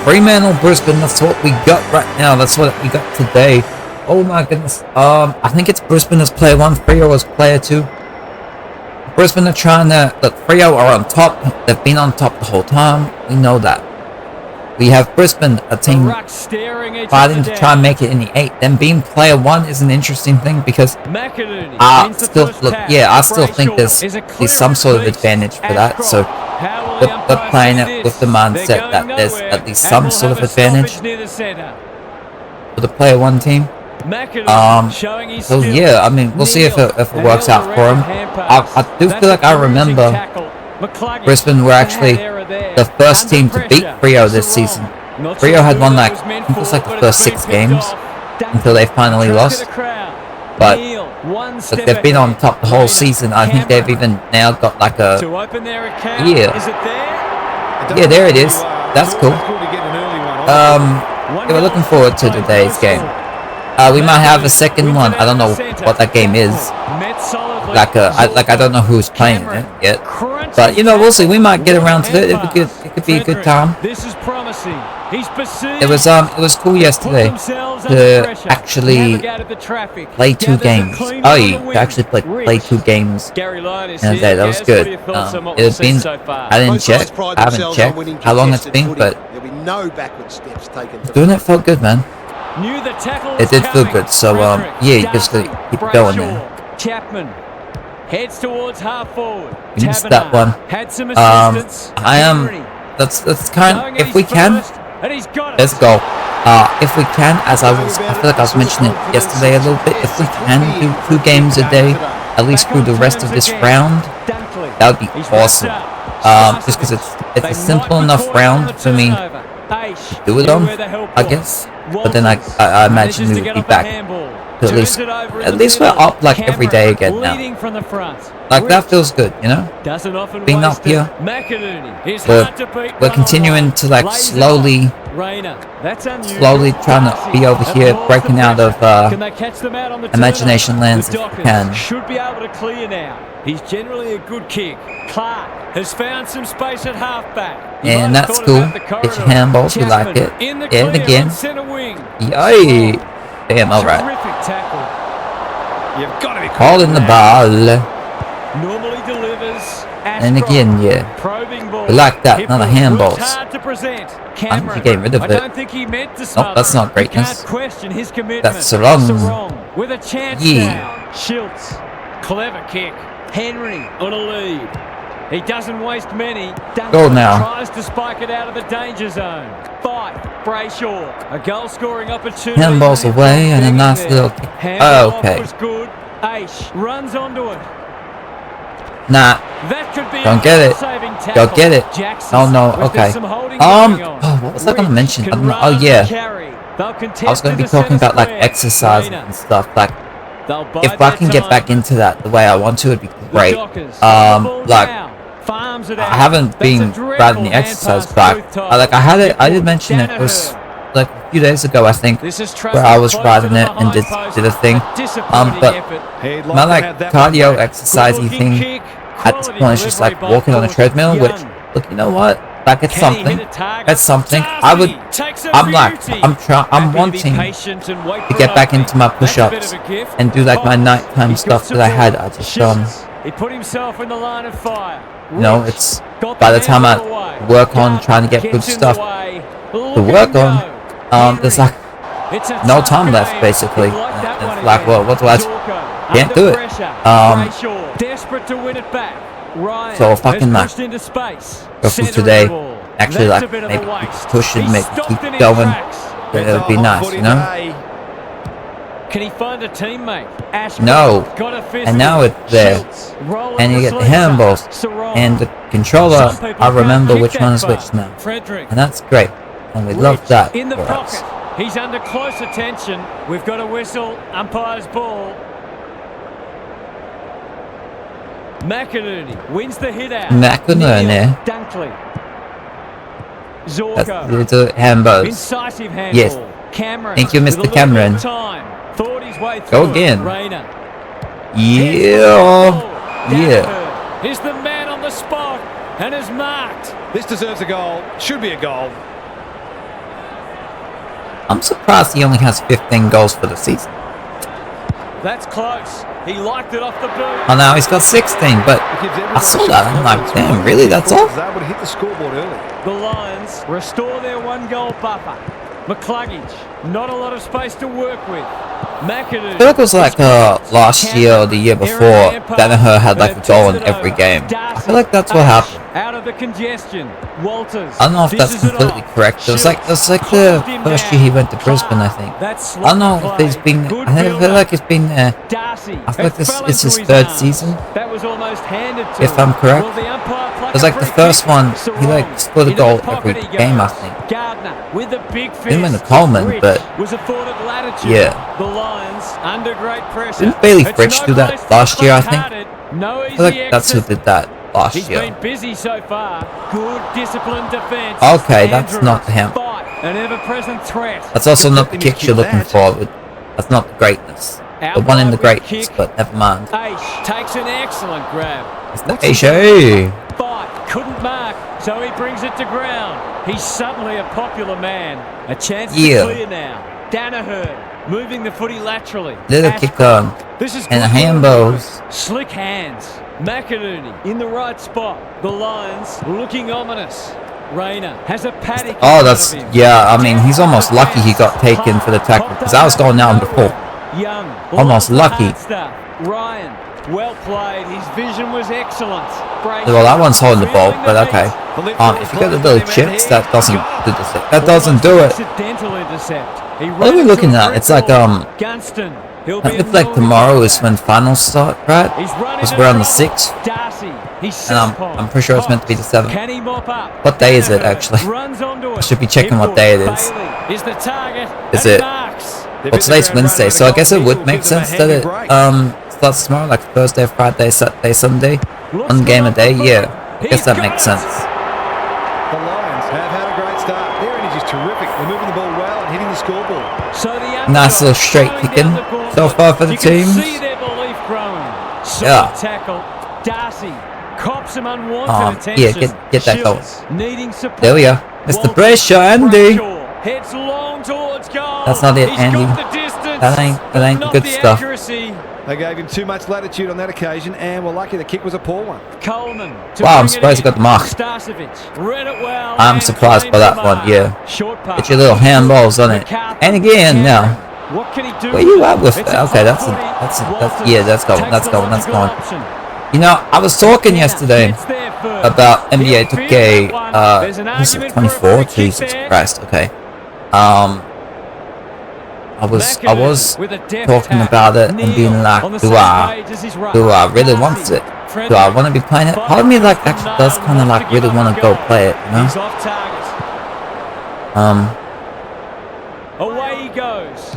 Fremantle, Brisbane, that's what we got right now. That's what we got today. Oh my goodness. I think it's Brisbane as player 1, Freo as player 2. Brisbane are trying to... Look, Freo are on top. They've been on top the whole time. We know that. We have Brisbane, a team fighting to try and make it in the 8. Then being player 1 is an interesting thing because I still think there's some sort of advantage for that. So they're playing it with the mindset that there's at least some sort of advantage for the player 1 team. So yeah, I mean, we'll see if it works out for him. I do feel like I remember Brisbane were actually the first team to beat Freo this season. Freo had won like, I think it was like the first 6 games until they finally lost. But they've been on top the whole season. I think they've even now got like a... Yeah, there it is. That's cool. Yeah, we're looking forward to today's game. We might have a second one. I don't know what that game is. I don't know who's playing it yet. But, you know, we'll see. We might get around to it. It could be a good time. It was cool yesterday to actually play 2 games. Oh, to actually play 2 games in a day. That was good. It had been... I didn't check. I haven't checked how long it's been, but doing it felt good, man. It did feel good, so yeah, you just gotta keep it going there. Chapman heads towards half forward. We missed that one. I am. That's kind. If we can, let's go. If we can, I feel like I was mentioning it yesterday a little bit. If we can do 2 games a day, at least through the rest of this round, that would be awesome. Just because it's a simple enough round for me to do it on, I guess. But then I imagine we would be back to at least we're up like every day again now. Like that feels good, you know? Being up here, we're continuing to like slowly trying to be over here, breaking out of imagination lands if we can. Should be able to clear now. He's generally a good kick. Clark has found some space at halfback. And that's cool. Get your handballs, we like it. And again. Yay! Damn, alright. Call in the ball. Normally delivers. And again, yeah. We like that. Another handballs. I think he getting rid of it. Nope, that's not greatness. That's wrong. With a chance now. Schultz. Clever kick. Henry on a lead. He doesn't waste many. Go now. Tries to spike it out of the danger zone. Fight. Brayshaw. A goal scoring opportunity. Handballs away and a nice little kick. Oh, okay. Was good. Aish runs onto it. Nah. Don't get it. Go get it. Oh no. Okay. Oh, what was I gonna mention? Oh yeah. I was gonna be talking about like exercising and stuff. Like, if I can get back into that the way I want to, it'd be great. Like, I haven't been riding the exercise bike. I did mention it. It was like a few days ago, I think, where I was riding it and did a thing. But my like cardio exercisey thing at this point is just like walking on a treadmill. Which, look, you know what? Like it's something. It's something. I'm wanting to get back into my push-ups and do like my nighttime stuff that I had. I just He put himself in the line of fire. You know, it's by the time I work on trying to get good stuff to work on, there's like no time left basically. It's like, well, what do I do? Can't do it. Desperate to win it back. So if I can like go through today, actually like maybe keep pushing, maybe keep going, then it would be nice, you know? Can he find a teammate? No. And now it's there. And you get the handballs and the controller. I remember which one is which now. And that's great. And we love that for us. He's under close attention. We've got a whistle. Umpire's ball. McInerney wins the hit out. McInerney. Dunkley. That's the handballs. Incisive handball. Yes. Cameron. Thank you, Mr. Cameron. Thought his way through. Go again. Yeah. He's the man on the spot and is marked. This deserves a goal. Should be a goal. I'm surprised he only has 15 goals for the season. That's close. He liked it off the boot. Oh, now he's got 16, but I saw that. I'm like, damn, really? That's all? Able to hit the scoreboard early. The Lions restore their 1-goal buffer. McCluggage, not a lot of space to work with. McAdoo. I feel like it was like last year or the year before, Danaher had like a goal in every game. I feel like that's what happened. Out of the congestion. Walters. I don't know if that's completely correct. It was like the first year he went to Brisbane, I think. I don't know if he's been. I feel like he's been there. I feel like this is his third season, That was almost handed to if I'm correct. Well, the umpire It was like the first one, he like scored a goal every game, I think. Gardner with the big Didn't win the fist. Coleman, Fritsch but was afforded latitude. yeah. The Lions under great pressure. Didn't Bailey It's Fritsch no do that place last to year, I play think? hearted. No I feel like easy that's who exit. did that last He's year. been busy so far. Good disciplined defense. Okay, that's Andrews, not him. fight, an ever-present threat. That's also not the kick you're looking for. That's not the greatness. The one in the greatness, but never mind. Aish takes an excellent grab. It's the Asia. Fight, couldn't mark, so he brings it to ground. He's suddenly a popular man. A chance to clear now. Danaher moving the footy laterally. Little kick on. This is And good handballs. Slick hands. McAdoo in the right spot. The Lions looking ominous. Rayner has a paddock. Oh, that's, yeah, I mean, he's almost lucky he got taken for the tackle, because I was going down before. Young. Almost lucky. Ryan, well played. His vision was excellent. Well, that one's holding the ball, but okay. If you got the little chips, that doesn't do the that doesn't do it. Accidental intercept. What are we looking at? It's like Gunston. He'll I feel like tomorrow is when finals start, right? Because we're on the 6th, Darcy. and I'm pretty sure it's meant to be the 7th. Can he mop up? What day is it actually? Runs onto it. I should be checking what day it is. Bailey is the target. Is and it? marks. Well, today's Wednesday, so I guess it would make sense that it starts tomorrow, like Thursday, Friday, Saturday, Sunday, one game a day. Yeah, I guess that makes sense. The Lions have had a great start. Their energy is terrific. They're moving the ball well and hitting the scoreboard. So the Nice little straight kicking so far for the you can teams. see their belief growing. Yeah. Tackle. Darcy cops some unwanted attention. Yeah, get that goal. Shields needing support. There we go. Mr. Pressure, Andy. Heads long towards goal. That's not it, He's Andy. got the distance, That ain't but the good not stuff. Accuracy. They gave him too much latitude on that occasion, and were lucky the kick was a poor one. Coleman. Wow, I'm surprised he got the mark. Starcevic read it well. I'm and surprised by claimed that the one, mark. yeah. Short pass. Get your little handballs on it. McCarthy. And again, now. What can he do? Where you at with it? It's a Okay, that's footy. yeah, that's going, Takes that's the going, that's logical going. option. You know, I was talking yesterday Gets there first. about NBA He'll 2K, feel that one. There's an was it argument for a 24? free kick Jesus there. Christ, okay. I was with a deft talking tap. about it and being Neal like, on the do same I page as his right. really want Darcy. it? Do I want to be playing it? Part of me like Frederick actually does kind of like really want to go play it, you know? He's off target. Away he goes.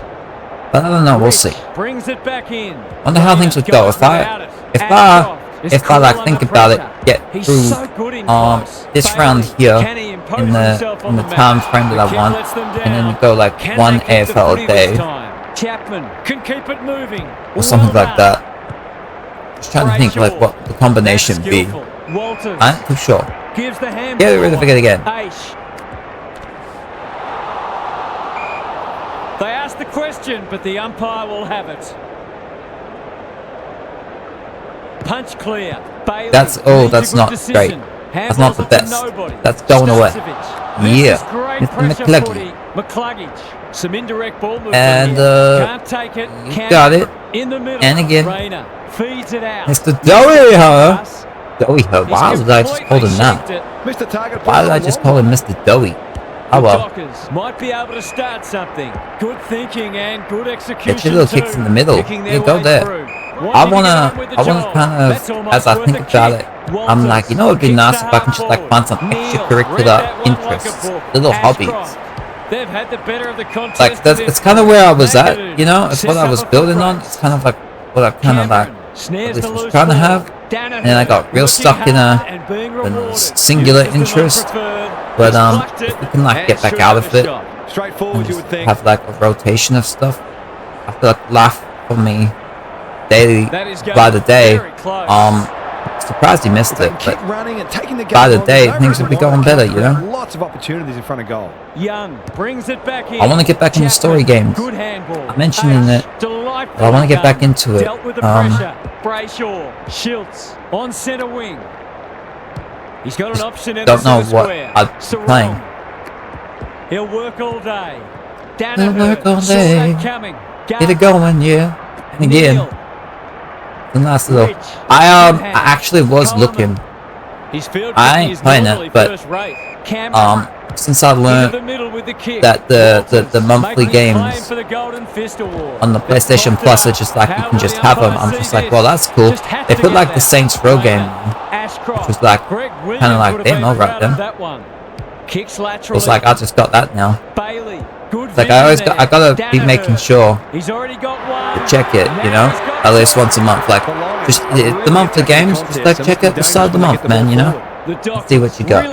But I don't know, we'll see. Brings it back in. Wonder how things would go if I like think about it, get through this round here in the time frame that I want, and then we go like one AFL a day Chapman can keep it moving or something like that. Just trying to think like what the combination be. Walters I ain't too sure. gives the hand. Get rid of it again. Aish. They asked the question, but the umpire will have it. Punch clear. Bailey That's needs a that's good not decision. great. That's not the Handballs it to best. nobody. That's going away. Starcevic. Yeah, This is great Mr. pressure McCluggage. footy. McCluggage. Some indirect ball movement And, here. Can't take it. you Can got it. In the middle. And again. Rayner feeds it out. Mr. Dowie, huh? Pass. Dowie, huh? Why did I just call him that? Mr. Target. Why did I just call him Mr. Dowie? Oh well. Dockers might be able to start something. Good thinking and good execution. Get your little kicks in the middle. Picking their You go way there. through. I Wanting to wanna get on with the job. kind That's of, almost as I worth think a about kick. it, I'm like, you know, it'd be Walters nice if I can just like kicks find some the hard ball. extracurricular Neal read that one like a interests, book. little hobbies. Ashcroft. They've had the better of the contest. Like that's it's kind of where I was at, you know. It's what I was building on. It's kind of like what I kind of like Snares was the loose trying to ball. have, Danaher and then I got real working stuck in hard a and being rewarded. singular System interest. unpreferred. But He's plucked if it we can like and get back should out have of a it shot. and Straightforward, you would just think. have like a rotation of stuff, I feel like life for me daily That is going by the day, very close. surprised he missed it, Keep but running and taking the game by the on. day, There's no things would be reason why going they better, can't you know? create Lots of opportunities in front of goal. Young brings it back in. I want to get back into story games. Good handball. I'm mentioning it, Delightful but I want to get back gun. into it. Dealt with the pressure. Brayshaw, Schultz on centre wing. He's got an option in don't the know centre what square. I'm playing. He'll work all day. He'll work all day. Coming. Get it going, yeah. And again, the nice little. I actually was looking. I ain't playing it, but since I learned that the monthly games on the PlayStation Plus are just like you can just have them, I'm just like, well, that's cool. They put like the Saints Row game, which was like kind of like, damn, alright then. It was like I just got that now. Like I gotta be making sure to check it, you know, at least once a month. Like just the monthly games, just like check it at the start of the month, man. You know, see what you got.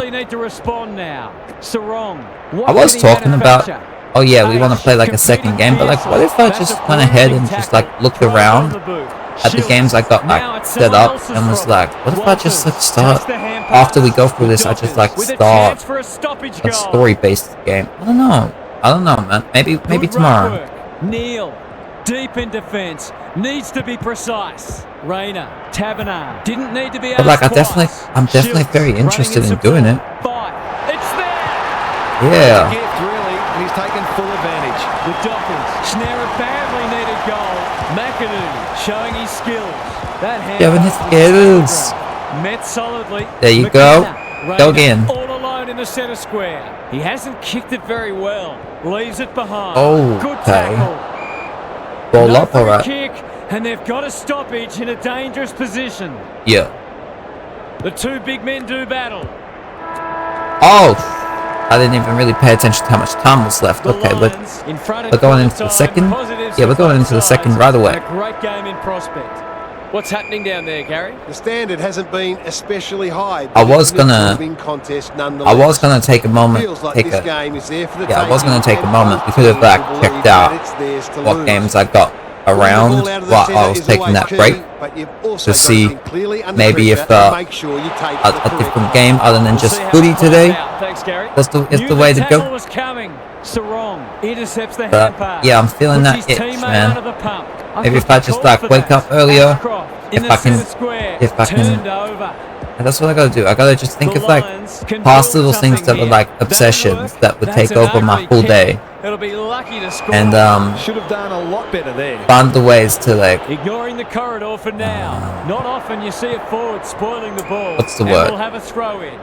I was talking about, oh yeah, we want to play like a second game, but like, what if I just went ahead and just like looked around at the games I got like set up and was like, what if I just like start after we go through this? I just like start a story-based game. I don't know, man. Maybe tomorrow. Neil, deep in defence, needs to be precise. Rayner, Taberner, didn't need to be. But like, I'm definitely very interested in doing it. It's there. Yeah. Gift, really, and he's taken full advantage. The Dockers snare a badly needed goal. McAdoo showing his skills. That hand skills. Met solidly. There you go. Go again. All alone in the centre square. He hasn't kicked it very well. Leaves it behind. Oh, good okay. tackle. Ball up, all right. Kick, and they've got a stoppage in a dangerous position. Yeah. The two big men do battle. Oh, I didn't even really pay attention to how much time was left. Okay, we're going into the second. Yeah, we're going into the second right away. A great game in prospect. What's happening down there, Gary? The standard hasn't been especially high. I was gonna take a moment. I was gonna take a moment. We could have like checked out what games I got around while I was taking that break to see maybe if a different game other than just footy today is the way to go. But yeah, I'm feeling that itch, man. Maybe if I just like wake up earlier, if I can, and that's what I gotta do. I gotta just think of like past little things that were like obsessions that would take over my whole day, and Should have done a lot better there. find the ways to like, ignoring the corridor for now. Not often you see a forward spoiling the ball. What's the word? We'll have a throw in.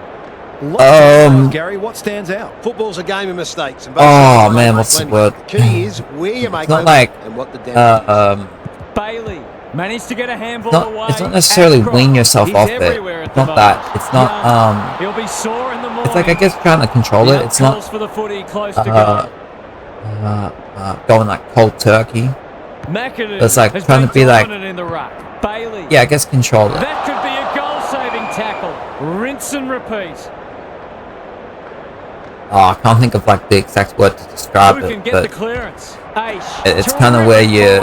Gary, what stands out? Football's a game of mistakes. And oh man, what's the word? The key is where you make It's not them like and what the damage Bailey managed to get a handball away. it's not necessarily wean yourself He's off it. everywhere at It's the not that. moment. It's not He'll be sore in the morning. It's like I guess trying to control it. It's not for the footy close to goal. going like cold turkey. McAdoo It's like has trying been to be like, dominant in the ruck. Bailey. yeah, I guess control it. That could be a goal-saving tackle. Rinse and repeat. Oh, I can't think of like the exact word to describe Who can it, get the but clearance? it's kind of where you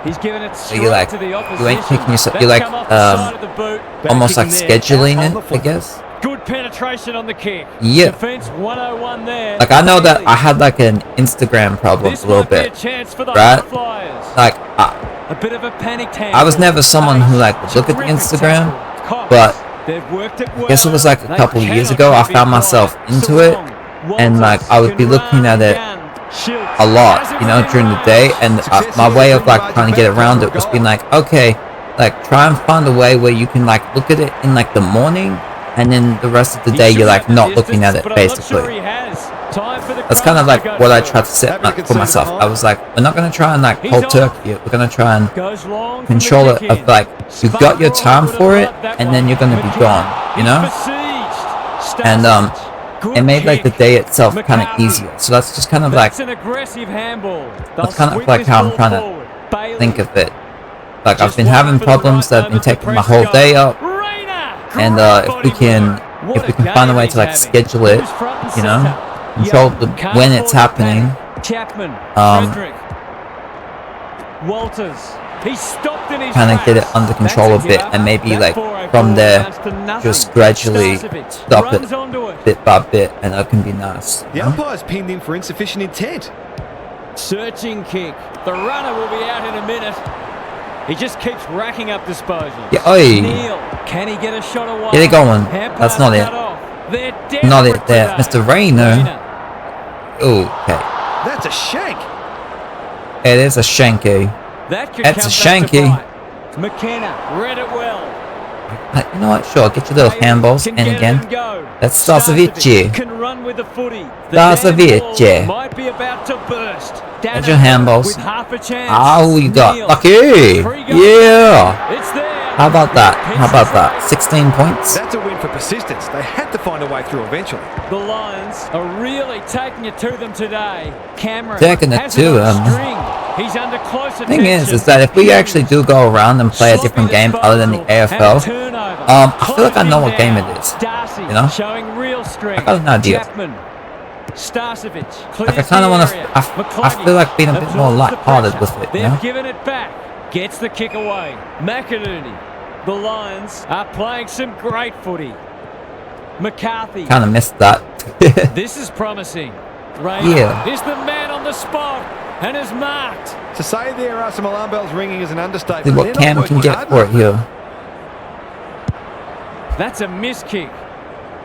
He's given it you like to the you opposition. ain't picking yourself. You like almost like scheduling it, I guess. Good penetration on the kick. Yeah. Defense 101 there. Like I know that I had like an Instagram problem a little bit, right? Like a bit of a panicked hand. I was never someone who like would look at the Instagram, but I guess it was like a couple years ago I found myself into it, and like I would be looking at it a lot, you know, during the day, and my way of like trying to get around it was being like, okay, like try and find a way where you can like look at it in like the morning, and then the rest of the day you're like not looking at it basically. That's kind of like what I tried to set for myself. I was like, we're not going to try and like cold turkey it. We're going to try and control it of like, you've got your time for it, and then you're going to be gone, you know? And it made like the day itself kind of easier. So that's just kind of like, that's kind of like how I'm trying to think of it. Like I've been having problems that have been taking my whole day up, and if we can find a way to like schedule it, you know, control when it's happening, Chapman, Walters, He stopped in his kind of get it tracks. under control a That's bit, hit and maybe That like 404 from there, amounts to nothing. just gradually Starcevic stop runs it onto it. bit by bit, and that can be nice. The umpire's pinned him for insufficient intent. Searching kick. The runner will be out in a minute. He just keeps racking up disposals. Yeah, oi. Neil, can he get a shot away? Get it going. Hand That's pass not it. cut off. They're Not desperate it there, today. Mr. Rayner. Okay, That's a shank. it is a shanky. That could That's come a back to shanky. bite. McKenna read it well. You know what? Sure, get your little handballs Can in get it again. and go. That's Starcevic. Can run with the footy. The Starcevic. damn ball might be about to burst. Get your handballs. With half a chance. Oh, you got Neil. lucky. Free goal. Yeah. It's there. How about that? How about that? 16 points. That's a win for persistence. They had to find a way through eventually. The Lions are really taking it to them today. Cameron Taking it has to it on them. string. He's under close attention. Thing is that if we actually do go around and play a different game other than the AFL, I feel like I know what game it is. Darcy, You know? showing real strength. I got an idea. Chapman. Starcevic. Like I kind of want to. I feel like being a bit more light-hearted with it. You They've know? given it back. Gets the kick away. McInerney. The Lions are playing some great footy. McCarthy. Kind of missed that. This is promising. Rayner Yeah. is the man on the spot and is marked. To say there are some alarm bells ringing is an See understatement. what They're Cam not can working get hard for it enough. here. That's a miss kick.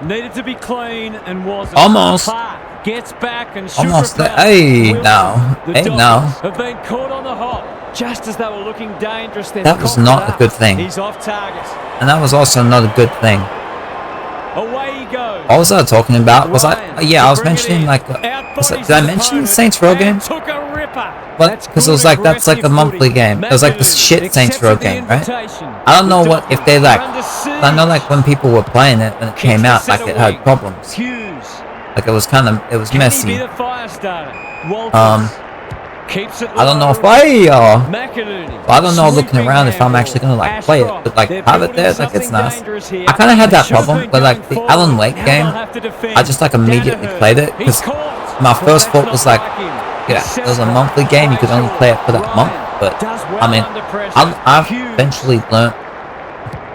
Needed to be clean and wasn't. Almost. Clark gets back and shoots. Almost there. repelled. Hey, Wilson, now. the Hey, Dockers now. have been caught on the hop. Just as they were looking dangerous, they've That was cocked not it a up. good thing. He's off target. And that was also not a good thing. Away he goes. What was I talking about? Was I? Ryan yeah, I was to bring it mentioning in. like. Outbodies Did I his mention the opponent Saints Row and game? Took a ripper. What? Because it was like that's like a monthly game. It was like the shit Saints Row game, right? I don't know what if they like. I know like when people were playing it when it came out, like it had problems. Hughes. Like it was kind of messy. Can he be the fire starter? Walters keeps it I don't know if low. McInerney. I don't know looking around if I'm actually gonna like play it, but like have it there, like it's nice. I kind of had that problem, but like the Alan Wake game, I just like immediately played it because my first thought was like, yeah, it was a monthly game, you could only play it for that month. But I mean, I've eventually learnt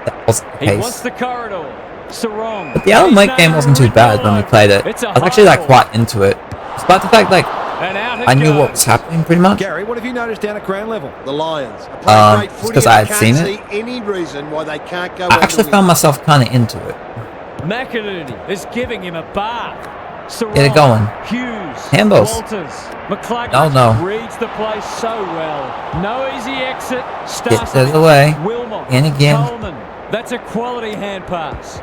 that wasn't the He wants case. the corridor. Sarong. But the Alan Wake game wasn't too bad when we played it. I was actually like quite into it, despite the fact like I knew what was happening pretty much. Gary, what have you noticed down at ground level? The Lions are playing great It's footy because and I had can't seen see it. any reason why they can't go I actually found myself. myself kind of into it. McInerney is giving him a bath. Sarong. Get it going. Hughes. Handballs. Walters. McCluggage No. reads the place so well. No easy exit. Get out of the Starcevic. way. Wilmot. In again. Coleman. That's a quality hand pass.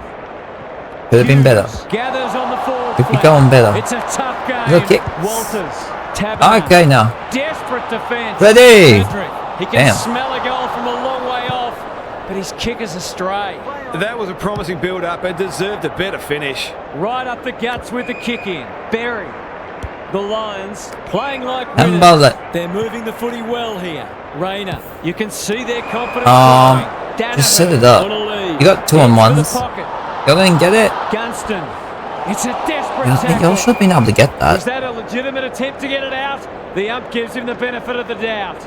Could have been better. Hughes gathers on the forward Could be flank. going better. It's a tough game. Little kicks. Walters. Taberner. Okay, now. Desperate defense. Ready. Kendrick. He can Damn. smell a goal from a long way off, but his kick is astray. That was a promising build-up and deserved a better finish. Right up the guts with the kick in. Berry. The Lions playing like Handball winners. it. They're moving the footy well here. Rayner. You can see their confidence growing. Just set it Danaher up. on a lead. You got 2-on-1s. Gets to the pocket. Go in and get it. Gunston. It's a desperate You think tackle. you should have been able to get Is that. that a legitimate attempt to get it out? The ump gives him the benefit of the doubt.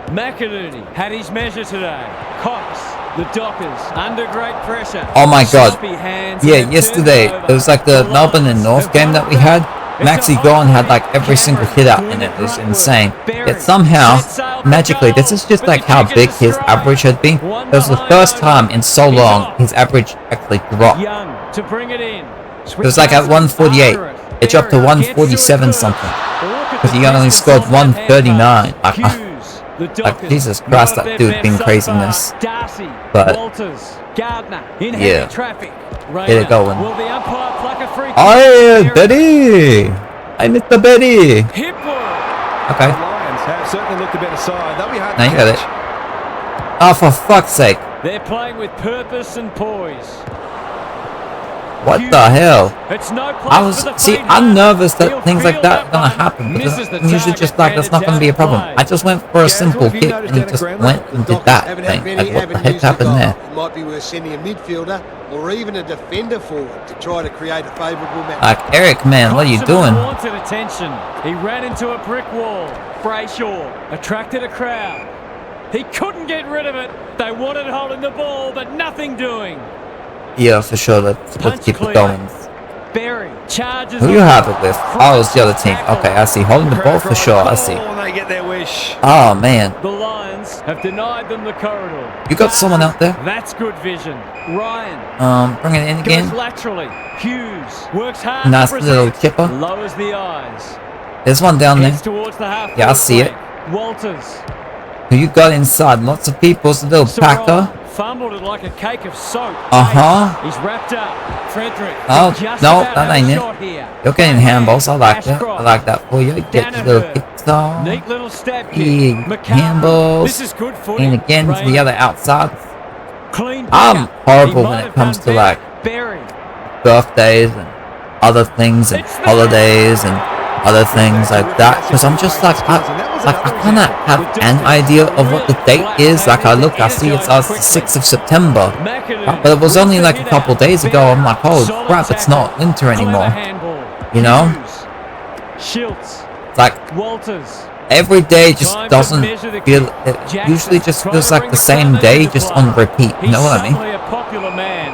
McInerney had his measure today. Cox, the Dockers, under great pressure. Oh my God. Sloppy hands Yeah, and yesterday turnover. it was like the The Melbourne and Lions North have game won that we the had. It's Maxi a Gorn had like high every single hit out in it. It was insane. Yet somehow, magically, this is just like how big his average had been. It was the first time in so long his average actually dropped. Young to bring it in. It was like at 148. It dropped to 147 something. Because he only scored 139. Like, Jesus Christ, that dude's been craziness. Darcy, But, Walters, Gardner in yeah. heavy traffic. Get it going. Will the umpire pluck a free kick? Oh, Betty! Hey, Mr. Betty! Hip ball. Okay, The Lions have certainly looked a better side. They'll be hard now to you got it. catch. Oh, for fuck's sake. They're playing with purpose and poise. What the hell? It's no place for the See, faint I'm heart. nervous that He'll things like feel that are gonna one. happen. Because Misses the I'm usually target just like, and that's it's not gonna out be a of problem. play. I just went for a Gaz, simple what have you kick noticed and he down at just ground went level? and The did that Dockers haven't thing. had many Like, what the heck avenues to happened goal. there? It might be worth sending a midfielder or even a defender forward to try to create a favourable match. Like, Eric, man, what are you Constable doing? wanted attention. He ran into a brick wall. Brayshaw attracted a crowd. He couldn't get rid of it. They wanted holding the ball, but nothing doing. Yeah, for sure. Let's keep it going. Berry charges. Who you have it with? Oh, it's the other team. Okay, I see. Holding the ball for sure. I see. They get their wish. Oh, man. The Lions have denied them the corridor. You got someone out there? That's good vision. Ryan. Bring it in again. Goes laterally. Hughes works hard. Nice little chipper. Lowers the eyes. There's one down there. Towards the half. Yeah, I see it. Walters. Who you got inside? Lots of people. It's a little packer. Fumbled it like a cake of soap. Uh-huh. He's wrapped up. Frederick. Oh, no, that ain't it. You're getting handballs. I like that. I like that for you. Get your little kicks off. Neat little step kick. Handballs. This is good footing. And again to the other outside. Clean. I'm horrible when it comes to like birthdays and other things and holidays and other things like that, because I'm just like I kind of have an idea of what the date is. Like I see it's the 6th of September, but it was only like a couple days ago. I'm like, oh crap, it's not winter anymore, you know? It's like every day just doesn't feel, it usually just feels like the same day, just on repeat, you know what I mean?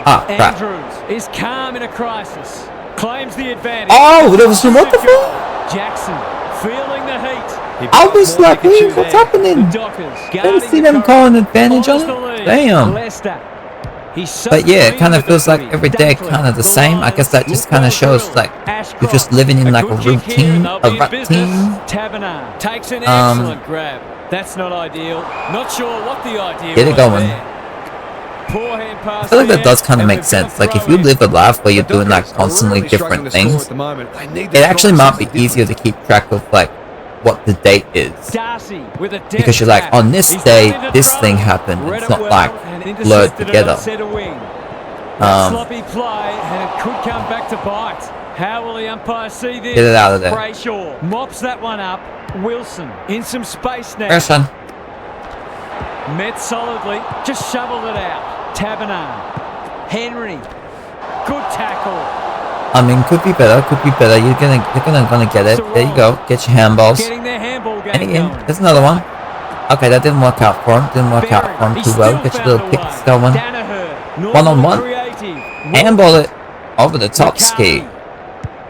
Ah, crap. Is calm in a crisis. Claims the advantage. Oh, there was some what the fuck? Jackson feeling the heat. I was like, hey, what's happening? Didn't see them calling advantage on it. Damn. But yeah, it kind of feels like every day kind of the same. I guess that just kind of shows like you're just living in like a routine, a routine. Takes an excellent grab. That's not ideal. Not sure what the idea. Get it going. I feel like that does kind of make sense. Like if you live a life where you're doing like constantly different things, it actually might be easier to keep track of like what the date is, because you're like, on this day this thing happened. It's not like blurred together. Sloppy play, and it could come back to bite. How will the umpire see this? Get it out of there. Brayshaw mops that one up. Wilson in some space now. First one. Met solidly, just shoveled it out. Taberner. Henry. Good tackle. I mean, could be better, could be better. You're gonna get it. There you go. Get your handballs. Getting their handball game And again, going. there's another one. Okay, that didn't work out for him. Didn't work out for him too well. Get your little kicks going. One on one. Handball it over the top ski.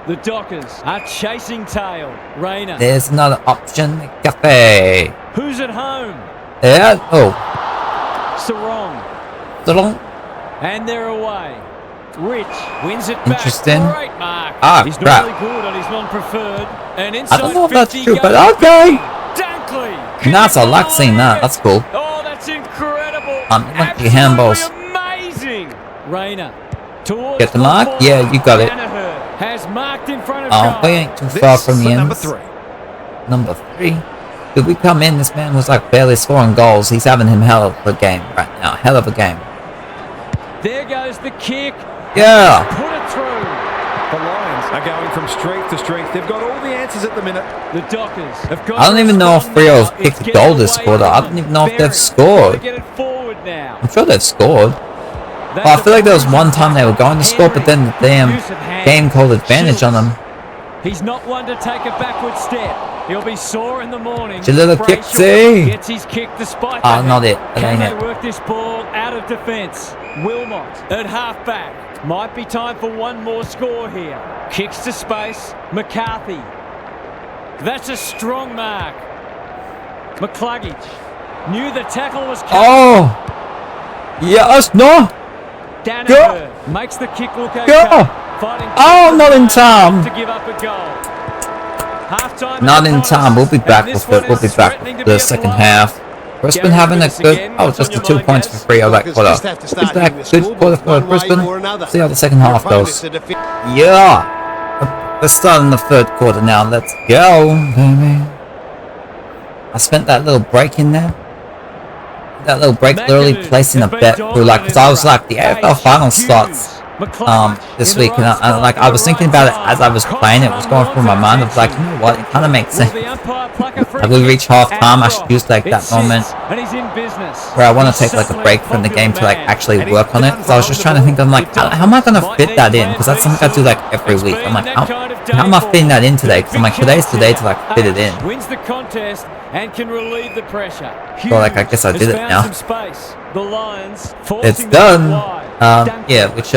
The Dockers are chasing tail. Rayner. There's another option. Cafe. Who's at home? Yeah. Oh. Sarong. And they're away. Rich wins it back. Interesting. Great mark. Ah, he's crap. normally good on his non-preferred. And I don't know if that's 50 true, but goes. okay. Dunkley. Nice, I like seeing that. That's cool. Oh, that's incredible. You want your handballs. Amazing. Rayner. Get the mark? Yeah, you got it. Danaher has marked in front of Oh, we ain't too far from the end. Number 3. Did we come in? This man was like barely scoring goals. He's having him hell of a game right now. Hell of a game. There goes the kick. Yeah. Put it through. The Lions are going from strength to strength. They've got all the answers at the minute. The Dockers have got. I don't even know if Frio's kicked a goal this quarter. I don't even know if they've scored. Get it forward now. I'm sure they've scored. Well, I feel like there was one time they were going to score, but then the damn game called advantage on them. He's not one to take a backward step. He'll be sore in the morning. It's a little kicksy. Gets his kick despite Oh, not it. That Can ain't they it. work this ball out of defence? Wilmot at halfback. Might be time for one more score here. Kicks to space. McCarthy. That's a strong mark. McCluggage knew the tackle was coming. Oh! Yes, no! Danaher makes the kick look okay. Go! Oh, not in time. To give up a goal. Half-time Not in time. We'll be back with it. We'll be back with the second half. Brisbane having a good... Oh, just the 2 points for free. That quarter. We'll be back. Good quarter for Brisbane. See how the second half goes. Yeah! We're starting the third quarter now. Let's go, baby. I spent that little break in there. That little break literally placing a bet through, like, because I was like, the AFL final starts this week, and I was thinking about it as I was playing. It was going through my mind of like, you know what, it kind of makes sense. Like we reach half time, I should use like that moment where I want to take like a break from the game to like actually work on it. So I was just trying to think, I'm like, how am I going to fit that in? Because that's something I do like every week. I'm like, How am I fitting that in today? Because I'm like, today's the day to like fit it in. Wins the contest and can relieve the pressure. So like, I guess I did it now. The Lions It's done. Yeah, which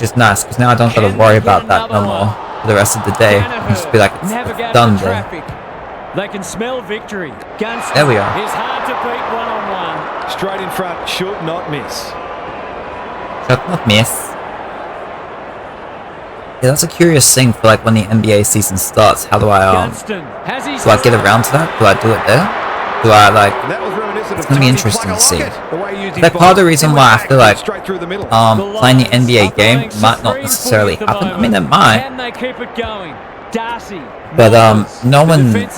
is nice because now I don't got to worry about that no more for the rest of the day. I just be like, it's done there. They can smell victory. Gunston there we are. is hard to beat one-on-one. Straight in front, should not miss. Should not miss. Yeah, that's a curious thing for like when the NBA season starts. How do I get around to that? Do I do it there? Do I like? It's gonna be interesting to see. That's part of the reason why I feel like playing the NBA game might not necessarily happen. I mean, it might. But knowing what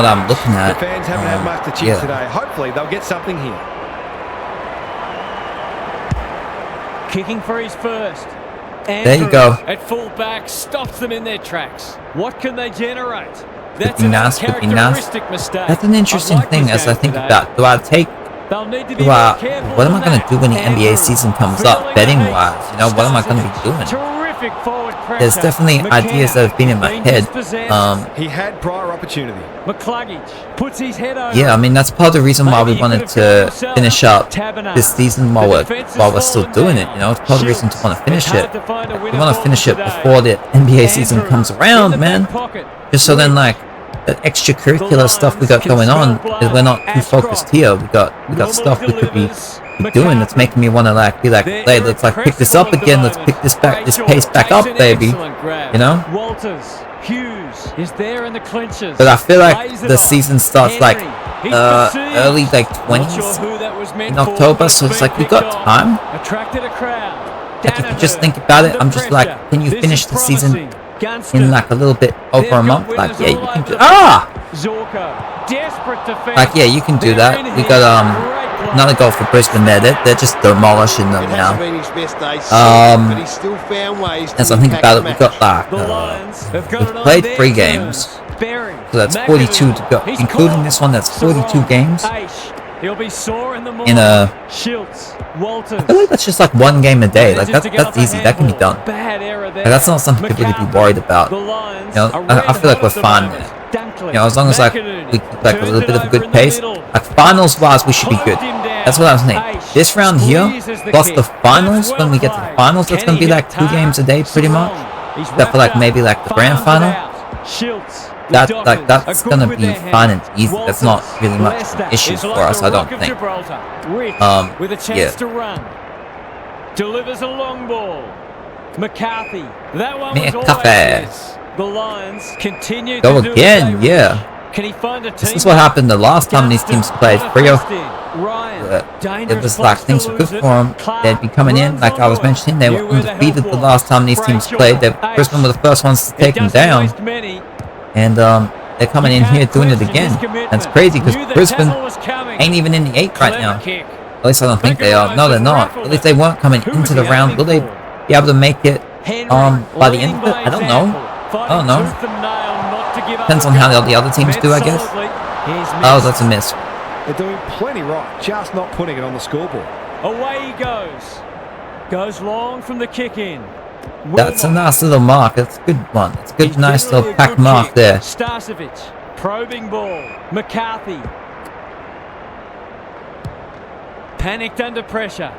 I'm looking at. The fans haven't had much to cheer today. Hopefully they'll get something here. Kicking for his first. There you go. At full back, stops them in their tracks. What can they generate? Could be nice, could be nice. That's an interesting thing as I think about. Do I take? What am I going to do when the NBA season comes up, betting wise? You know, what am I going to be doing? There's definitely ideas that have been in my head. He had prior opportunity. McCluggage puts his head over. Yeah, I mean that's part of the reason why we wanted to finish up this season while we're still doing it. You know, it's part of the reason to want to finish it. We want to finish it before the NBA season comes around, man. Just so then, like, the extracurricular stuff we got going on, is we're not too focused here. We got stuff we could be doing that's making me want to like be like, hey, let's like pick this up again. Let's pick this pace back up, baby. You know. Hughes is there in the clinches. But I feel like the season starts like early like 20s in October, so it's like we got time. Attracted a crowd. Like if you just think about it, I'm just like, can you finish the season in like a little bit over a month? Like yeah, you can do. Like yeah, you can do that. We got another goal for Brisbane there. They're just demolishing them now. As I think about it, we've got like we've played 3 games, so that's 42 to go, including this one. That's 42 games. In a, I feel like that's just like 1 game a day. Like that's easy. That can be done. Like, that's not something to really be worried about. You know, I feel like we're fine there. You know, as long as like we keep like a little bit of a good pace. Like finals wise, we should be good. That's what I was saying. This round here, plus the finals, when we get to the finals, that's gonna be like 2 games a day pretty much. Except for like maybe like the grand final. That's gonna be fine and easy. That's not really much of an issue for us, I don't think. With a chance to run. Delivers a long ball. McCarthy. That one was always. The Lions continue go to again, do yeah. Can he find a team? This is what happened the last time these teams played. Freo. It was like things were good for them. They'd be coming in, like I was mentioning. They were undefeated the last time these teams played. Brisbane were the first ones to take them down. And they're coming in here doing it again. That's crazy because Brisbane ain't even in the 8 right now. At least I don't think they are. No, they're not. At least they weren't coming into the round. Will they be able to make it by the end of it? I don't know. Depends on how the other teams do, I guess. Oh, that's a miss. They're doing plenty right, just not putting it on the scoreboard. Away he goes. Goes long from the kick in. That's a nice little mark. That's a good one. It's a good, nice little pack mark there. Starcevic, probing ball. McCarthy. Panicked under pressure.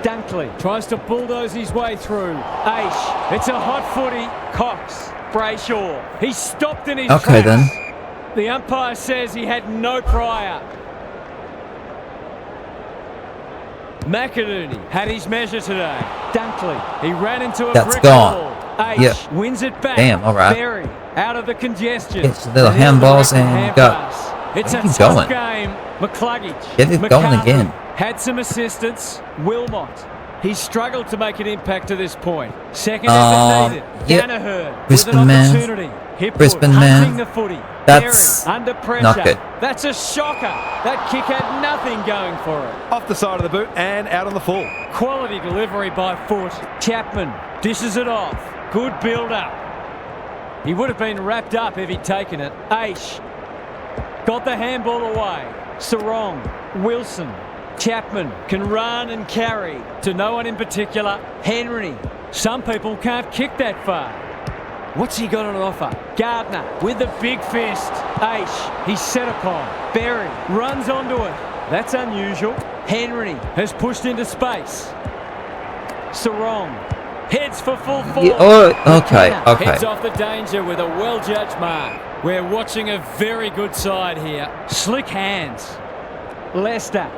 Dunkley tries to bulldoze his way through. Aish. It's a hot footy. Cox. Brayshaw. He's stopped in his tracks. Then. The umpire says he had no prior. McInerney had his measure today. Dunkley. He ran into a brick wall. Aish wins it back. Damn, all right. Berry out of the congestion. It's little handballs and you got. It's a tough game. McCluggage. Get it going again. Had some assistance. Wilmot. He's struggled to make an impact to this point. Second effort needed. Danaher Brisbane man. Brisbane man. That's under pressure. Not good. That's a shocker. That kick had nothing going for it. Off the side of the boot and out on the full. Quality delivery by foot. Chapman dishes it off. Good build up. He would have been wrapped up if he'd taken it. Aish got the handball away. Sarong. Wilson. Chapman can run and carry to no one in particular. Henry. Some people can't kick that far. What's he got on offer? Gardner with the big fist. Aish, he's set upon. Berry runs onto it. That's unusual. Henry has pushed into space. Sarong heads for full force. Yeah, oh, okay. Heads off the danger with a well-judged mark. We're watching a very good side here. Slick hands. Leicester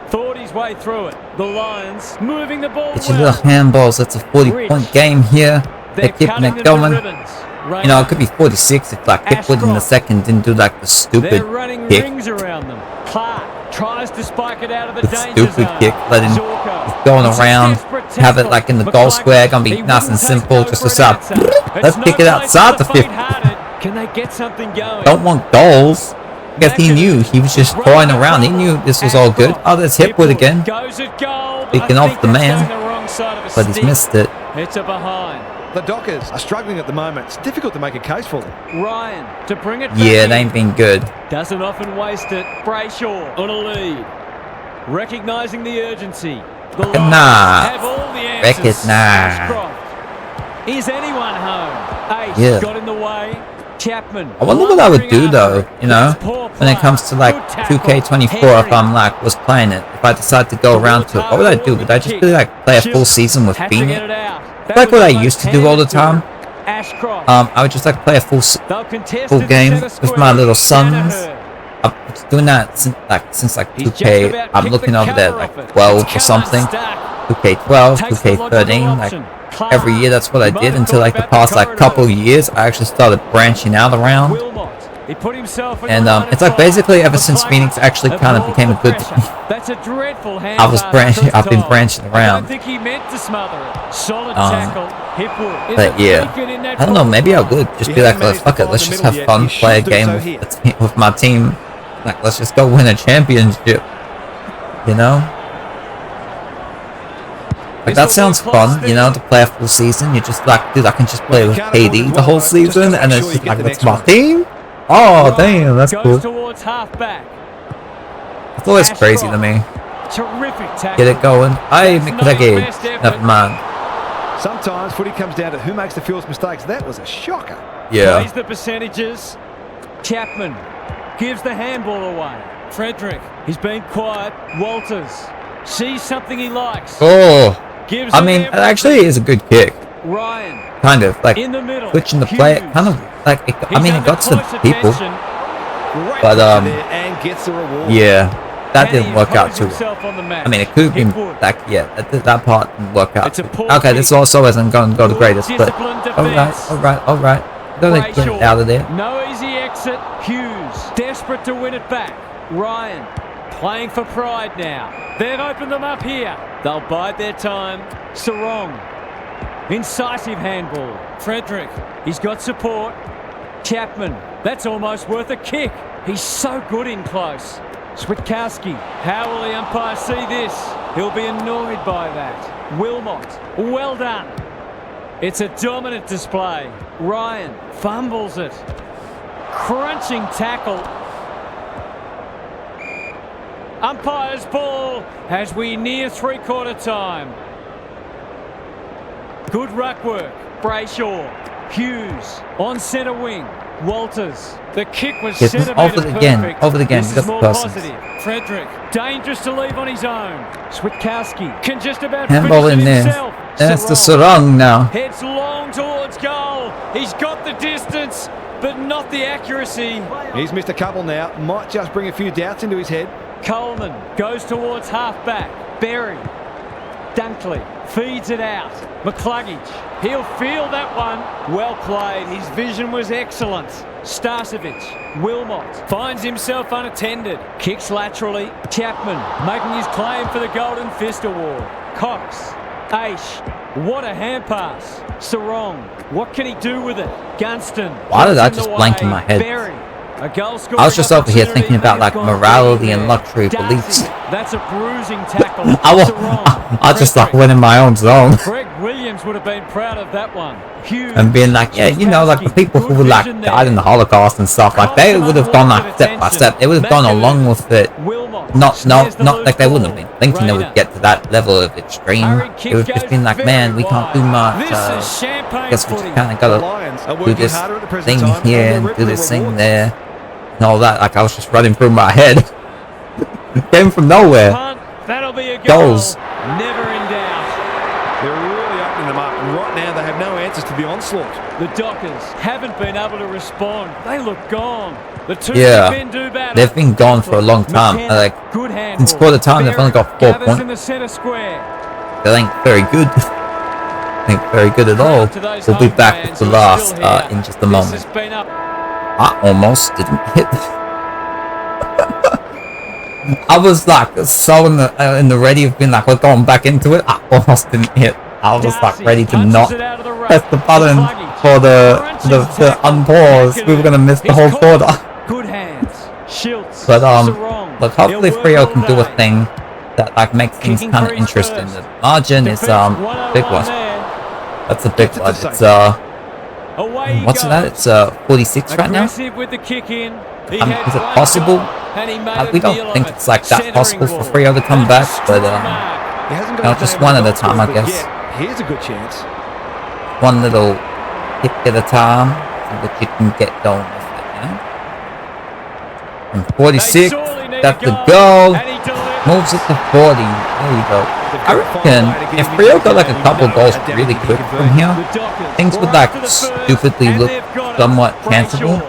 thought his way through it. The Lions moving the ball It's your well. little handballs. It's a 40-point game here. They're keeping it going. You know, it could be 46 if like Hipwood in the second didn't do like the stupid They're running kick. rings around them. Clark tries to spike it out of the The danger stupid zone. kick, letting Zorko. it going It's a around, desperate have it tackle. like in the goal McCluggage, square, gonna be he nice and wouldn't take simple, no just for to an start. answer. Let's It's kick no it place outside for the 50. faint-hearted. Can they get something going? Don't want goals. I guess he knew, he was just throwing around, he knew this was all good. Oh, there's Hipwood again, Goes at goal, but picking I off think the that's man, going the wrong side of a but he's stick. missed it. It's a behind. The Dockers are struggling at the moment. It's difficult to make a case for them. Ryan to bring it back Yeah, in. they ain't been good. Doesn't often waste it. Brayshaw on a lead. Recognising the urgency. The Lions Nah. have all the answers. Recognize. Ashcroft. Is anyone home? Ace Yeah. got in the way. Chapman. I wonder what I would do lumbering though, after it. you know, That's poor when it play. comes to like Good tackle. 2K24 if Henry. I'm like, was playing it. If I decide to go around to it, what would I do? Would I just do like play a full season with Had to get Phoenix? it out. That Like was what I almost used to do all the handed to him. time. Ashcroft. I would just like play a full They'll contest full in the game centre with my square. little sons. Danaher. I've been doing that since like He's just 2K. about I'm kicked looking the over there cover like off it. 12 It's or something. unstuck. 2K12, Takes the logical 2K13, like option. Clark. every year that's what I He might did have until thought like the about the past like corridor. couple years. I actually started branching out around. Wilmot. He put himself in And the line it's of like basically fire. ever since McCluggage Phoenix actually kind of absorbed became a the good pressure. That's a dreadful hand I was pass branching- across I've been top. branching I around. don't think he meant to smother it. Solid tackle. Hipwood. But yeah, I don't know, maybe I would just be like, let's fuck it, let's just have fun, play a game with my team. Like, let's just go win a championship. You know? Like, that sounds fun, you know, to play a full season. You just like, dude, I can just play with KD the whole season, and it's just like, that's my team? Oh, damn, that's Goes cool. towards half-back. It's always crazy to me. Terrific tackle. Get it going. I That's make not that his game. best effort. Never mind. Sometimes footy comes down to who makes the fewest mistakes. That was a shocker. Yeah. Plays the percentages. Chapman gives the handball away. Frederick, he's been quiet. Walters sees something he likes. Oh, Gives I it mean, him. it actually is a good kick. Ryan Kind of. Like, in the middle. switching the play, it kind of, like, I mean, it got to the people. Great But, pressure there and gets the reward. Yeah, that didn't work out too well. well. I mean, it could have been like, yeah, that part didn't work out. It's a too poor well. Okay, this kick. also isn't going to go the greatest, but Disciplined alright, defense. alright. Gotta get it out of there. No easy exit. Hughes desperate to win it back. Ryan playing for pride now. They've opened them up here. They'll bide their time. Sarong. Incisive handball. Frederick. He's got support. Chapman. That's almost worth a kick. He's so good in close. Switkowski. How will the umpire see this? He'll be annoyed by that. Wilmot. Well done. It's a dominant display. Ryan fumbles it. Crunching tackle. Umpire's ball as we near three-quarter time. Good ruck work. Brayshaw. Hughes on centre wing. Walters. The kick was Yes, centimetres over it again, perfect. over it again. This You is got the more persons. positive. Frederick. Dangerous to leave on his own. Switkowski can just about Handball finish in it there. himself. That's the Sarong. Sarong now. Heads long towards goal. He's got the distance, but not the accuracy. He's missed a couple now. Might just bring a few doubts into his head. Coleman goes towards half-back. Berry. Dunkley feeds it out. McCluggage. He'll feel that one. Well played. His vision was excellent. Starcevic. Wilmot finds himself unattended. Kicks laterally. Chapman making his claim for the Golden Fist Award. Cox. Aish. What a hand pass. Sarong. What can he do with it? Gunston. Why did I gets in just the blank in way. my head? Berry. A goal scoring I was just over here opportunity, thinking about but like he's gone morality free and there. luxury Darcy. beliefs. That's a bruising tackle. I Sarong. just like Frederick. went in my own zone. Greg Williams would have been proud of that one. Huge. And being like, yeah, you know, like the people who like died in the Holocaust and stuff, like they would have gone like step by step. They would have gone along with it. Not like they wouldn't have been thinking they would get to that level of extreme. It would have just been like, man, we can't do much. I guess we just kind of gotta do this thing here and do this thing there and all that. Like I was just running through my head. It came from nowhere. That'll be a goal. Goals. Never in doubt. They're really opening them up, and right now they have no answers to the onslaught. The Dockers haven't been able to respond. They look gone. The two men do battle. They've been gone for a long time. Like, since quarter time, they've only got 4 points. In the center square. They ain't very good. Ain't very good at all. We'll be back with the last in just a moment. I almost didn't hit. I was like so in the ready of being like, we're going back into it. I almost didn't hit. I was like ready to not press the button for the unpause. We were gonna miss the whole quarter. Good hands. Schultz. But look, hopefully Freo can do a thing that like makes things kind of interesting. The margin is big one. That's a big one. It's what's that? It's 46 right now. Is it possible? We don't think it's like that possible for Freo to come back, but just one at a time, I guess. Here's a good chance. One little hit at a time, so that you can get going with it, you know. And 46, that's the goal. Moves it to 40. There you go. I reckon if Freo got like a couple goals really quick from here, things would like stupidly look somewhat cancelable.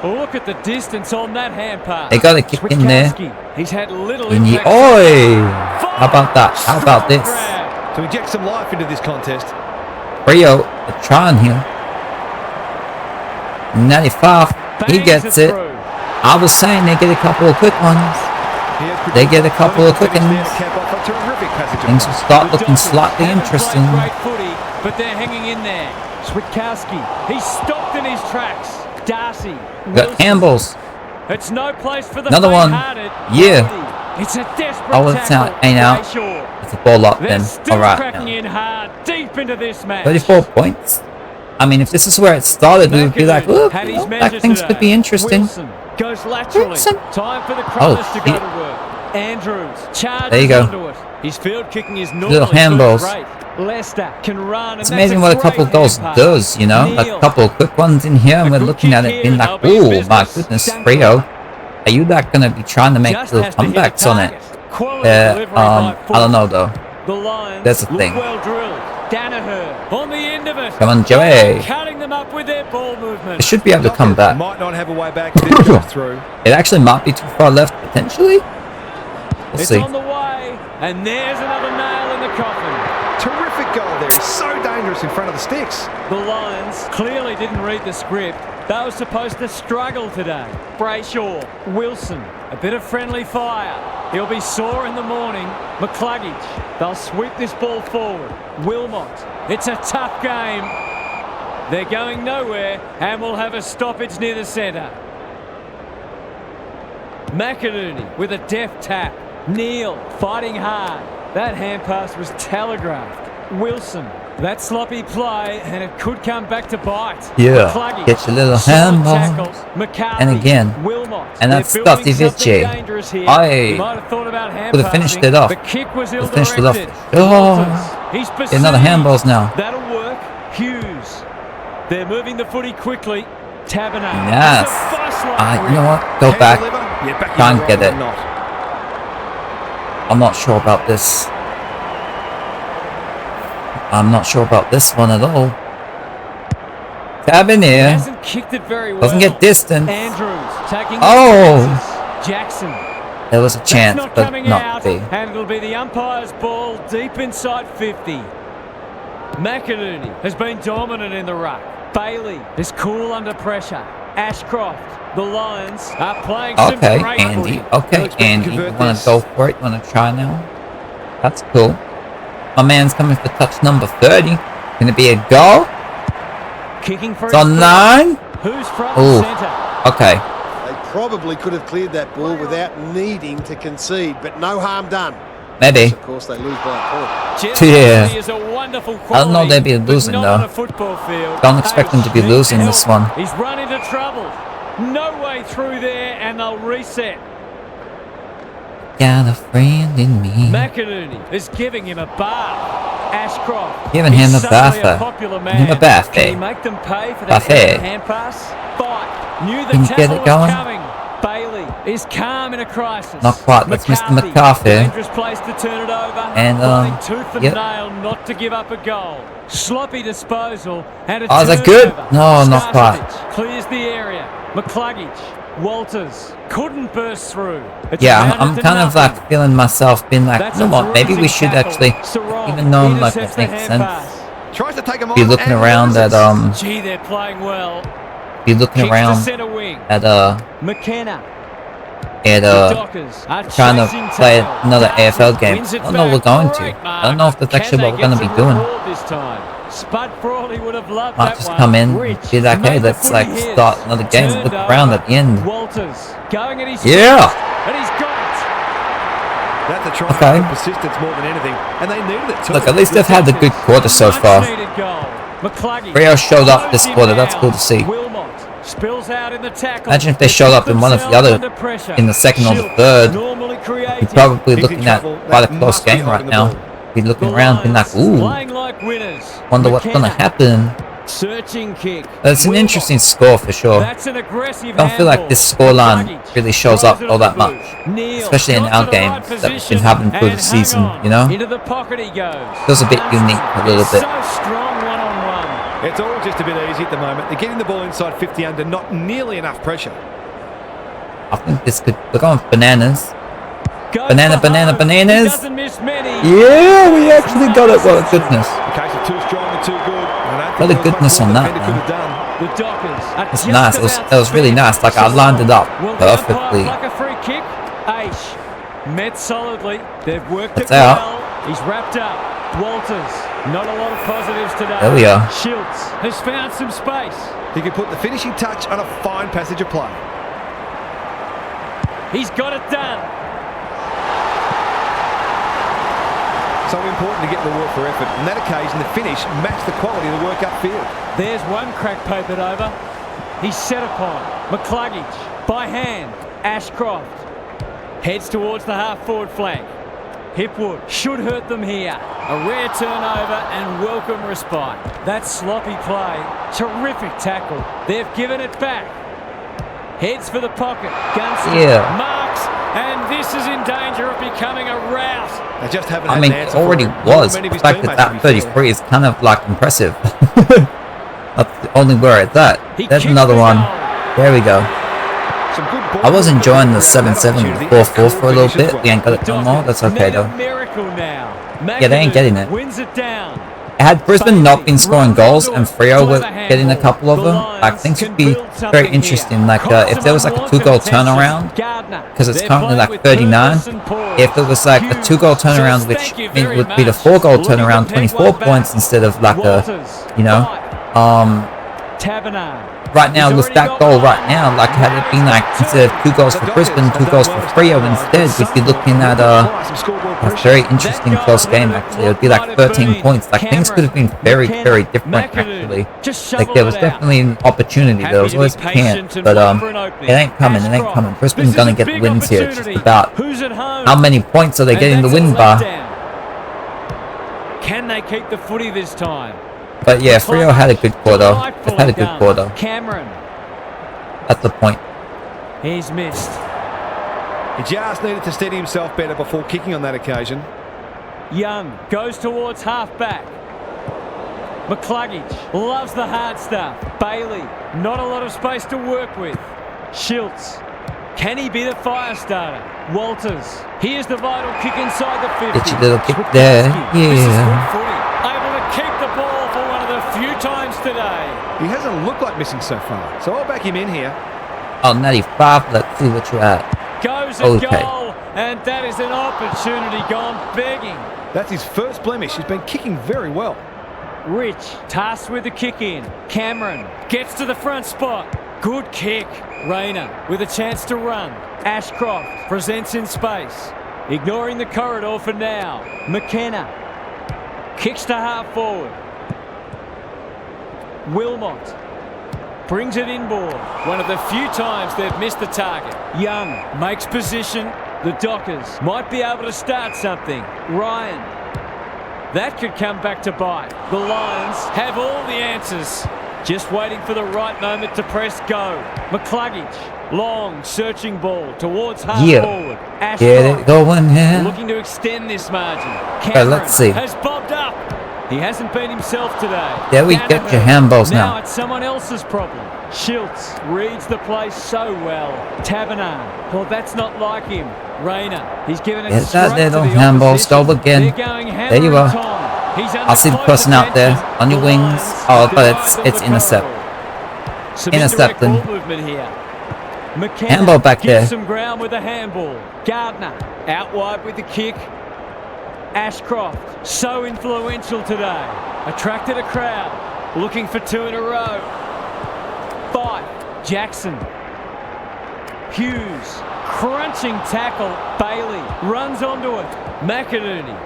Look at the distance on that hand pass. They got a kick in there. He's had little impact. Oi! How about that? How about this? To inject some life into this contest. Freo, a try here. 95. He gets it. I was saying they get a couple of quick ones. They get a couple of quick ones. Things will start looking slightly interesting. But they're hanging in there. Switkowski. He's stopped in his tracks. Darcy. Got handballs. It's no place for the another one. Yeah. It's a desperate it's out. Ain't out. It's a ball up then. Alright. In hard, deep into this match. 34 points. I mean, if this is where it started, we would be like, look, you know, like things could be interesting. Goes laterally. Time for the Crullers to go to work. Andrews charges there you go. Onto it. His field kicking is normally little handballs. great. Leicester can run. It's amazing what a couple of goals does, you know? Like a couple of quick ones in here, and we're looking at it being like, oh my goodness, Freo. Are you like going to be trying to make little comebacks on it? I don't know though. That's the thing. On the end of it. Come on, Joey. Cutting them up with their ball movement. It should be able to come back. Might not have a way back if it goes through. It actually might be too far left, potentially. We'll see. It's on the way, and there's another nail in the coffin. Terrific goal there. He's so dangerous in front of the sticks. The Lions clearly didn't read the script. They were supposed to struggle today. Brayshaw, Wilson, a bit of friendly fire. He'll be sore in the morning. McCluggage, they'll sweep this ball forward. Wilmot, it's a tough game. They're going nowhere, and we'll have a stoppage near the centre. McInerney with a deft tap. Neal fighting hard. That hand pass was telegraphed. Wilson, that sloppy play, and it could come back to bite. Yeah, get your little handball. And again, Wilmot, and that's Scotty Vici. I would have finished it off. The kick was ill finished it off. Oh, get another handballs now. That'll work. Hughes. They're moving the footy quickly. Taberner. Yes. You know what? Go back. Try and get it. I'm not sure about this. I'm not sure about this one at all. Taberner hasn't kicked it very well. Doesn't get distance. Andrews taking Jackson. There was a chance, but not big. And it'll be the umpire's ball deep inside 50. McInerney has been dominant in the ruck. Bailey is cool under pressure. Ashcroft, the Lions are playing some great Andy. footy. Okay, Andy. You want to go for it? You want to try now? That's cool. My man's coming for touch number 30. Can it be a goal? Kicking for it's on 9. Who's front and centre? Okay. They probably could have cleared that ball without needing to concede, but no harm done. Maybe. Of course, they lose by a point. Yeah. Is a wonderful I don't know they'd be quality, losing but not on though. a football field. Don't expect them to be Pace losing needs this help. one. He's run into trouble. No way through there, and they'll reset. Got a friend in me. McInerney is giving him a bath. Ashcroft. Giving him he's a suddenly bath. Popular Give him a man. bath, Can eh? he make them pay for that Buffet. hand pass? Fight. Knew the Can you get tackle it was going? coming. Bailey is calm in a crisis. Not quite. That's Mr. McCarthy. Dangerous place to turn it over. And, Fighting tooth and yep. nail not to give up a goal. Sloppy disposal and a Oh, is that good? turnover. No, not quite. Starcevic clears the area. McCluggage, Walters couldn't burst through. It's Yeah, amounted I'm to kind of nothing. like feeling myself being like, That's you know a what, maybe we bruising should tackle. actually, Sarong even though like it intercepts the makes hand sense, pass. Tries to take him on. be looking and around loses. at Gee, they're playing well. be looking Kicks to around centre wing. at McKenna. at The Dockers are trying to chasing play tackle. another AFL Darcy game. wins it I don't know what back. we're going to. Great I don't know if that's mark. actually Can what we're they going to get be some doing. reward this time? Spud Frawley would have loved Might that just one. come in, Rich be like, hey, made the let's footy like his. start another game, Turned look over. around at the end. Walters going at his Yeah. feet, and he's got it. That's a try Okay. for persistence more than anything. And they needed it too. Look, at least they've had a good quarter so far. Much-needed goal. McCluggage Rio showed up this closed him quarter. That's down. cool to see. Wilmot spills out in the tackle. Imagine if they showed up in one of the other, in the second or the third. Normally We're creative. probably He's looking in at trouble. quite a That close must be game right holding the now. ball. Be looking The around, being like, Lions ooh, playing like winners. wonder what's gonna McKenna, happen. Searching kick. It's an Wilmot. interesting score for sure. That's an aggressive Don't feel like handball. this scoreline McCluggage really shows throws up it all off that the much, boot. Neal especially in got our to the right games that we've been position having through and the hung season, on. you know? Into the pocket he goes. Feels a bit unique a little bit. So strong one-on-one. It's all just a bit easy at the moment. They're getting the ball inside 50 under, not nearly enough pressure. I think this could, we're going bananas. Goes Banana, for banana, home. bananas. He doesn't miss many. Yeah, we actually got it. Well, goodness. The case of too strong and too good. I don't Lot of think there was much goodness more on the that, defender man. could have done. The Dockers are It's just nice. It was really nice. Like I lined it up Will the umpire perfectly. pluck a free kick? Aish met solidly. They've worked That's it out. well. He's wrapped up. Walters. Not a lot of positives today. There we are. Schultz has found some space. He could put the finishing touch on a fine passage of play. He's got it done. So important to get the reward for effort. On that occasion, the finish matched the quality of the work upfield. There's one crack papered over. He's set upon. McCluggage by hand. Ashcroft heads towards the half-forward flank. Hipwood should hurt them here. A rare turnover and welcome respite. That sloppy play. Terrific tackle. They've given it back. Heads for the pocket. Gunston marks. And this is in danger of becoming a rout. They just haven't I had mean, an it answer already for it. was. Many of The his fact that teammates, to be that fair. 33 is kind of like impressive. That's the only where it's at. He There's kicked another the one. goal. There we go. Some good ball I was movement, enjoying the but that 7-7, opportunity, 4-4 for a little finish as bit. We ain't got it no more. That's okay Need a though. miracle now. Yeah, they ain't getting it. Wins it down. Had Brisbane not been scoring goals and Freo were getting a couple of them, like things would be very interesting. Like if there was like a 2-goal turnaround, because it's currently like 39. If it was like a 2-goal turnaround, which it would be the 4-goal turnaround, 24 points instead of like a, you know, Taberner. right now with that goal right now, like had it been like instead of 2 goals for Brisbane, 2 goals for Freo instead, we'd be looking at a very interesting close game actually. It would be like 13 points. Like things could have been very, very different actually. Like there was definitely an opportunity. There was always a chance, but it ain't coming. It ain't coming. Brisbane's gonna get the wins here. It's just about how many points are they getting the win by. Can they keep the footy this time? But yeah, Freo had a good quarter. They've had a good quarter. Cameron. That's the point. He's missed. He just needed to steady himself better before kicking on that occasion. Young goes towards half-back. McCluggage loves the hard stuff. Bailey, not a lot of space to work with. Schultz, can he be the fire starter? Walters, here's the vital kick inside the 50. Get your little kick there. This is Yeah. good footy. Able to keep the ball for one of the few times today. He hasn't looked like missing so far, so I'll back him in here. Oh, 95. Let's see what you're at. Goes a Okay. goal, and that is an opportunity gone begging. That's his first blemish. He's been kicking very well. Rich, tasked with the kick in. Cameron gets to the front spot. Good kick. Rayner with a chance to run. Ashcroft presents in space. Ignoring the corridor for now. McKenna. Kicks to half forward. Wilmot. Brings it inboard. One of the few times they've missed the target. Young makes position. The Dockers might be able to start something. Ryan. That could come back to bite. The Lions have all the answers. Just waiting for the right moment to press go. McCluggage. Long, searching ball towards half forward. Ashcroft. Get it going here. Looking to extend this margin. Cameron let's see. Has bobbed up. He hasn't been himself today. There we get your handballs now. Now it's someone else's problem. Schultz reads the play so well. Taberner. Well, that's not like him. Rayner. He's given it straight that little to the handball opposition. stole again. There you are. I'll see the person out there on your wings. Oh, but it's intercept. Intercepting. Handball back there. Some ground with a handball. Gardner out wide with the kick. Ashcroft, so influential today. Attracted a crowd. Looking for 2 in a row. Fife. Jackson. Hughes. Crunching tackle. Bailey runs onto it. McInerney.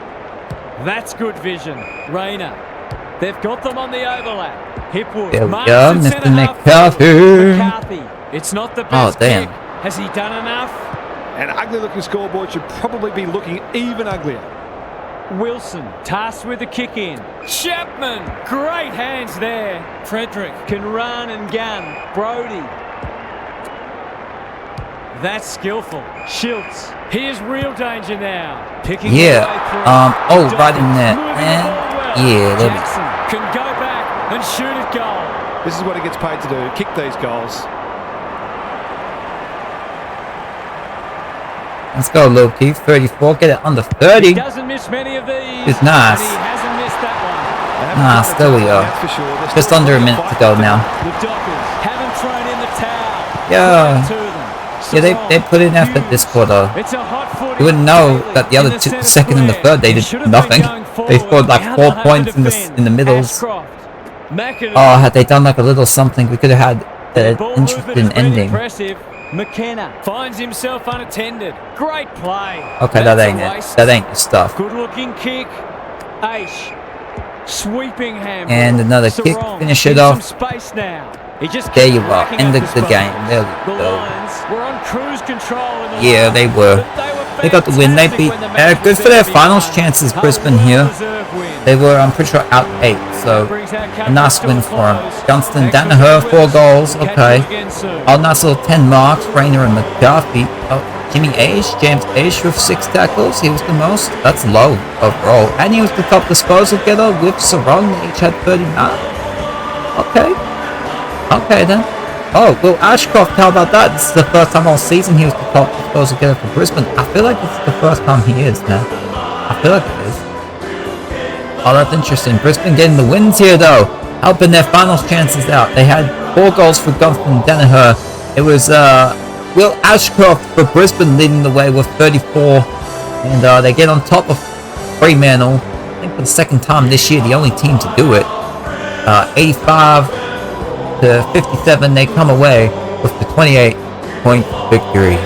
That's good vision. Rayner. They've got them on the overlap. Hipwood. There we go, Mr. McCarthy. It's not the best damn. kick. Has he done enough? An ugly-looking scoreboard should probably be looking even uglier. Wilson, tasked with the kick in. Chapman, great hands there. Frederick can run and gun. Brody. That's skillful. Schultz, here's real danger now. Picking right in there. Yeah, there we Jackson can go back and shoot at goal. This is what he gets paid to do, kick these goals. Let's go, Lil Keith. 34, get it under 30. He doesn't miss many of these. It's nice. And he hasn't missed that one. Nice, there we go. Just under a minute to go now. The Dockers haven't thrown in the towel. Yeah. They put in effort this quarter. You wouldn't know that the other two, second and the third, they did nothing. They scored like 4 points in the middles. Oh, had they done like a little something, we could have had an interesting ending. McKenna finds himself unattended. Great play. Okay, that ain't it. That ain't the stuff. Good looking kick. Aish. Sweeping hand. And another kick. Finish it off. Space now. He just there you are. End of the game. There we go. go. We're on cruise control in the yeah, they were. They got the win. They beat. Good for their finals chances, Brisbane here. They were, I'm pretty sure, out 8. So, a nice win for them. Johnston, Danaher, 4 goals. Okay. Oh, nice little 10 marks. Rayner and McCarthy. Oh, Jimmy Aish, James Aish with 6 tackles. He was the most. That's low overall. And he was the top disposal getter with Sarong. They each had 39. Okay. Okay then. Oh, well, Ashcroft, how about that? This is the first time all season he was the top disposal getter for Brisbane. I feel like this is the first time he is now. I feel like it is. Oh, that's interesting. Brisbane getting the wins here, though. Helping their finals chances out. They had 4 goals for Gunston Danaher. It was Will Ashcroft for Brisbane leading the way with 34. And they get on top of Fremantle. I think for the second time this year, the only team to do it. 85 to 57, they come away with the 28-point victory.